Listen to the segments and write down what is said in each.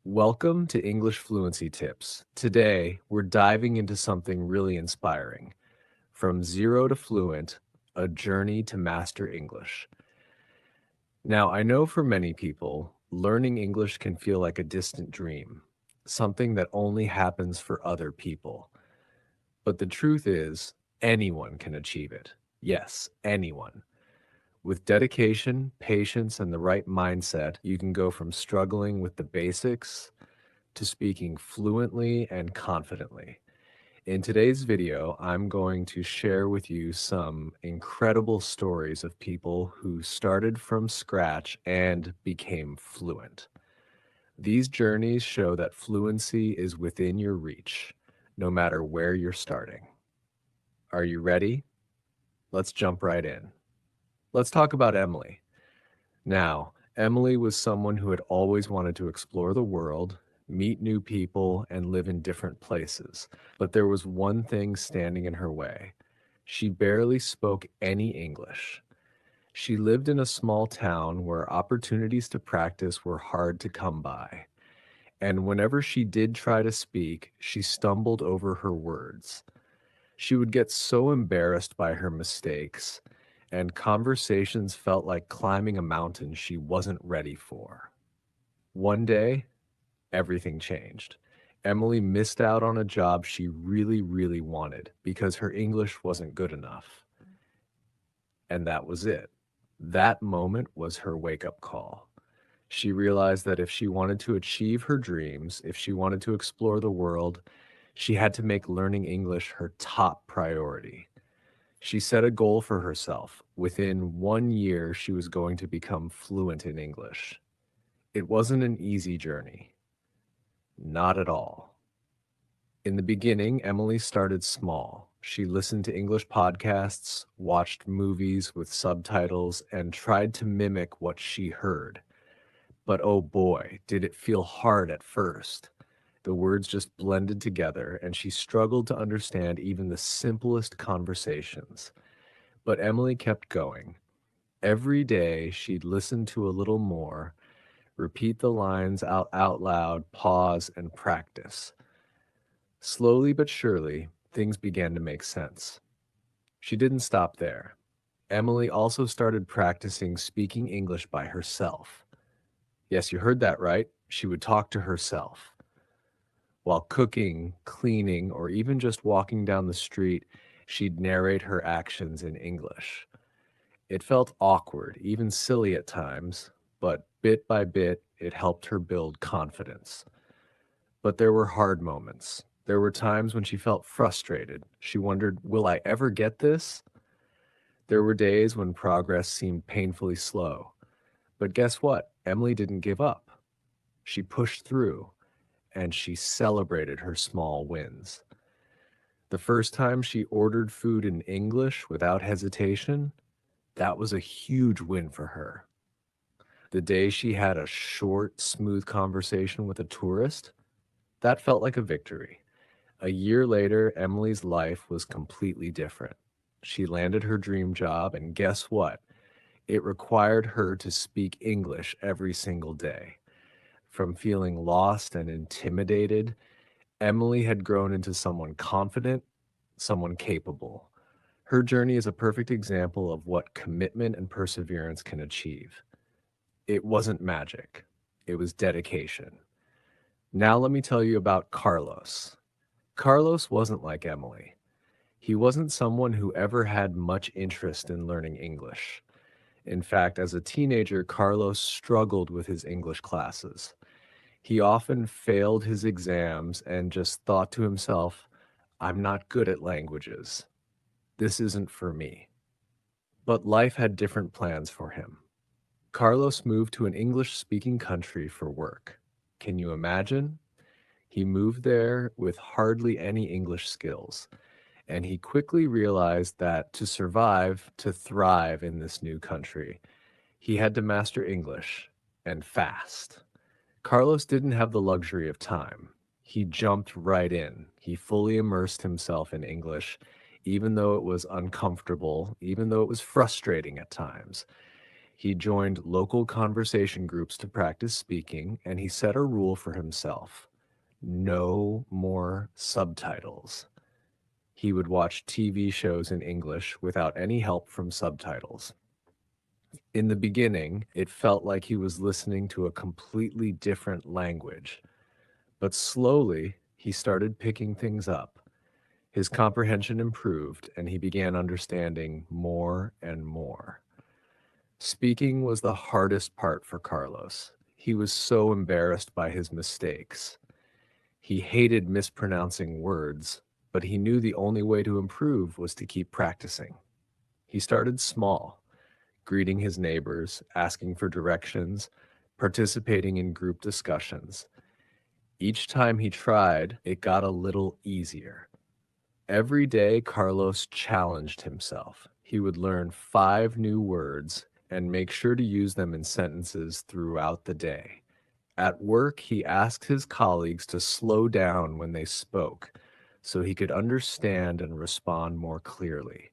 Welcome to English Fluency Tips. Today, we're diving into something really inspiring. From zero to fluent, a journey to master English. Now, I know for many people, learning English can feel like a distant dream, something that only happens for other people. But the truth is, anyone can achieve it. Yes, anyone. With dedication, patience, and the right mindset, you can go from struggling with the basics to speaking fluently and confidently. In today's video, I'm going to share with you some incredible stories of people who started from scratch and became fluent. These journeys show that fluency is within your reach, no matter where you're starting. Are you ready? Let's jump right in. Let's talk about Emily. Now, Emily was someone who had always wanted to explore the world, meet new people, and live in different places. But there was one thing standing in her way. She barely spoke any English. She lived in a small town where opportunities to practice were hard to come by. And whenever she did try to speak, she stumbled over her words. She would get so embarrassed by her mistakes, and conversations felt like climbing a mountain she wasn't ready for. One day, everything changed. Emily missed out on a job she really wanted because her English wasn't good enough. And that was it. That moment was her wake-up call. She realized that if she wanted to achieve her dreams, if she wanted to explore the world, she had to make learning English her top priority. She set a goal for herself. Within 1 year, she was going to become fluent in English. It wasn't an easy journey. Not at all. In the beginning, Emily started small. She listened to English podcasts, watched movies with subtitles, and tried to mimic what she heard. But oh boy, did it feel hard at first. The words just blended together, and she struggled to understand even the simplest conversations. But Emily kept going. Every day, she'd listen to a little more, repeat the lines out loud, pause, and practice. Slowly but surely, things began to make sense. She didn't stop there. Emily also started practicing speaking English by herself. Yes, you heard that right. She would talk to herself. While cooking, cleaning, or even just walking down the street, she'd narrate her actions in English. It felt awkward, even silly at times, but bit by bit, it helped her build confidence. But there were hard moments. There were times when she felt frustrated. She wondered, will I ever get this? There were days when progress seemed painfully slow. But guess what? Emily didn't give up. She pushed through, and she celebrated her small wins. The first time she ordered food in English without hesitation, that was a huge win for her. The day she had a short, smooth conversation with a tourist, that felt like a victory. A year later, Emily's life was completely different. She landed her dream job, and guess what? It required her to speak English every single day. From feeling lost and intimidated, Emily had grown into someone confident, someone capable. Her journey is a perfect example of what commitment and perseverance can achieve. It wasn't magic, it was dedication. Now let me tell you about Carlos. Carlos wasn't like Emily. He wasn't someone who ever had much interest in learning English. In fact, as a teenager, Carlos struggled with his English classes. He often failed his exams and just thought to himself, I'm not good at languages. This isn't for me. But life had different plans for him. Carlos moved to an English-speaking country for work. Can you imagine? He moved there with hardly any English skills, and he quickly realized that to survive, to thrive in this new country, he had to master English, and fast. Carlos didn't have the luxury of time. He jumped right in. He fully immersed himself in English, even though it was uncomfortable, even though it was frustrating at times. He joined local conversation groups to practice speaking, and he set a rule for himself: no more subtitles. He would watch TV shows in English without any help from subtitles. In the beginning, it felt like he was listening to a completely different language, but slowly he started picking things up. His comprehension improved, and he began understanding more and more. Speaking was the hardest part for Carlos. He was so embarrassed by his mistakes. He hated mispronouncing words, but he knew the only way to improve was to keep practicing. He started small, greeting his neighbors, asking for directions, participating in group discussions. Each time he tried, it got a little easier. Every day, Carlos challenged himself. He would learn 5 new words and make sure to use them in sentences throughout the day. At work, he asked his colleagues to slow down when they spoke so he could understand and respond more clearly.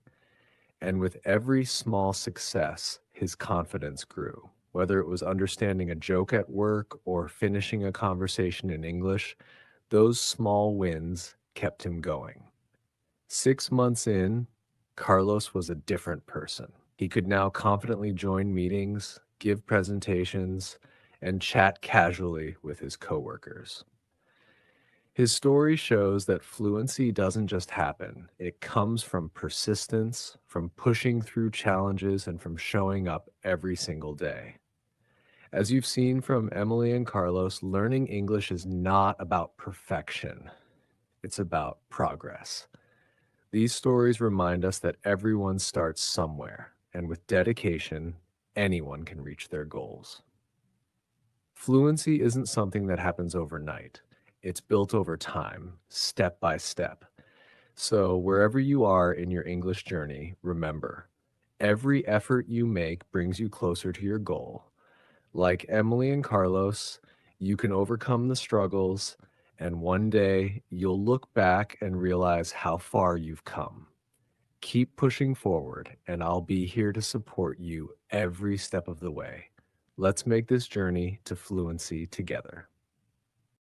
And with every small success, his confidence grew. Whether it was understanding a joke at work or finishing a conversation in English, those small wins kept him going. 6 months in, Carlos was a different person. He could now confidently join meetings, give presentations, and chat casually with his coworkers. His story shows that fluency doesn't just happen. It comes from persistence, from pushing through challenges, and from showing up every single day. As you've seen from Emily and Carlos, learning English is not about perfection. It's about progress. These stories remind us that everyone starts somewhere, and with dedication, anyone can reach their goals. Fluency isn't something that happens overnight. It's built over time, step by step. So, wherever you are in your English journey, remember, every effort you make brings you closer to your goal. Like Emily and Carlos, you can overcome the struggles, and one day you'll look back and realize how far you've come. Keep pushing forward, and I'll be here to support you every step of the way. Let's make this journey to fluency together.